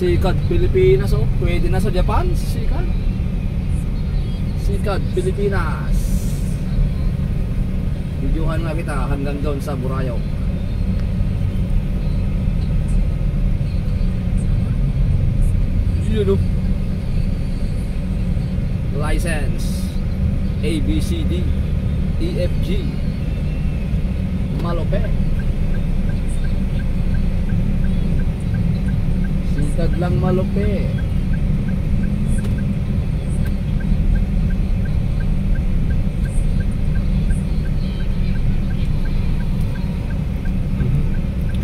Sikat Pilipinas, oh. Pwede na sa Japan, Sikat. Sikat Pilipinas. Videohan nga kita hanggang doon sa Burayok. Yun, oh. License ABCD EFG Malupit. Sikat lang malupit.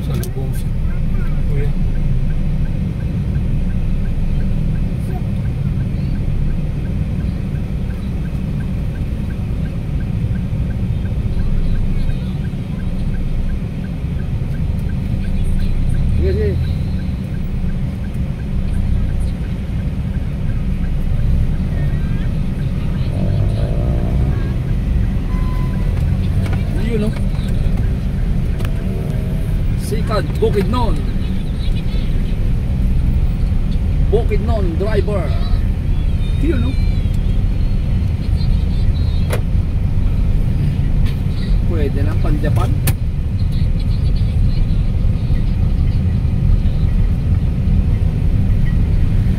Salubong siya. Kuya. Sige, sige. Yun, oh. Sikat Bukidnon. Bukidnon driver. Yun, oh. Pwede ng pan-Japan.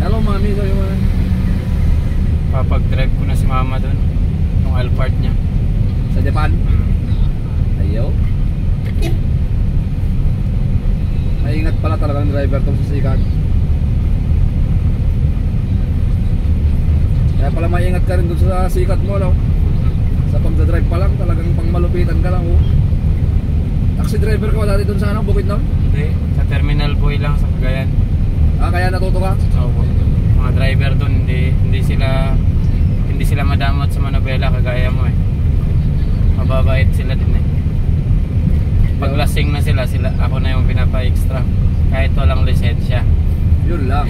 Hello, mami. Sabi mo na. Papag-drive ko na si mama doon. Yung Alphard niya. Sa Japan? Ayaw. Maingat pala talaga ng driver tong sa Sikat. Kaya pala maingat ka rin dun sa Sikat mo, no? Sa pagdadrive pa lang, talagang pang malupitan ka lang, oh. Taxi driver ka ba dati dun sa ano, Bukidnon? Hindi, sa Terminal Boy lang sa Cagayan. Ah, kaya natuto ka? Oo. Mga driver doon hindi sila madamot sa manobela kagaya mo eh. Mababait sila din eh. Pag lasing na sila ako na yung pinapa-extra kahit walang lisensya. Yun lang.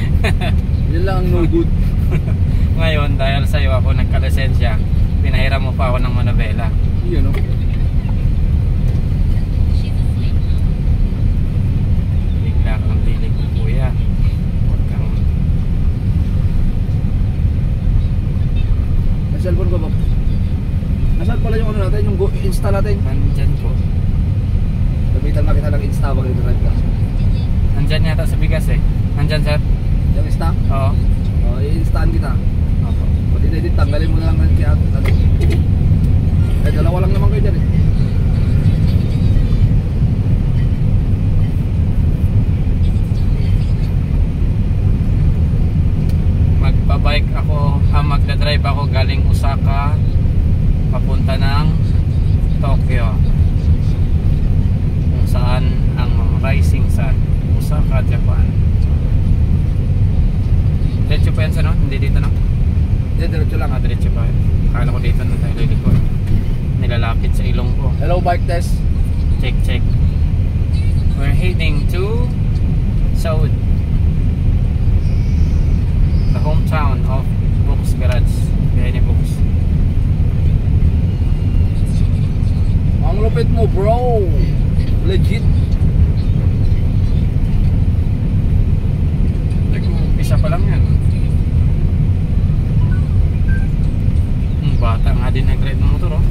Yun lang ang no good. Ngayon dahil sa'yo ako nagka-lisensya, pinahiram mo pa ako ng manobela. Yun, no? Bigla kang tilig mo, kuya. Huwag kang... May cellphone ko ba? Nasaan pala yung ano natin, yung Insta natin? Nandyan ko. Gamitan na kita ng Insta pag ito drive ka. Nandyan yata sa bigas eh. Nandyan sir? Yung Insta? Oo. O, i-instaan kita. Opo. Pati na edit, tanggalin mo na lang ng kaya. Eh, dalawa lang naman kayo dyan eh. Magpa-bike ako, magdadrive ako galing Osaka papunta ng Tokyo, kung saan ang rising sun, Osaka, Japan. Diretso pa yan sa no? Hindi dito no? Hindi, diretso lang. Diretso pa. Akala ko dito na tayo lilikod. Nilalapit sa ilong ko. Hello, bike test. Check, check. We're heading to Saud, the hometown of Books Garage. Behind the Books. Ang lupit mo, bro. Legit. Nag-umpisa pa lang yan. Bata nga din nag-ride ng motor, oh.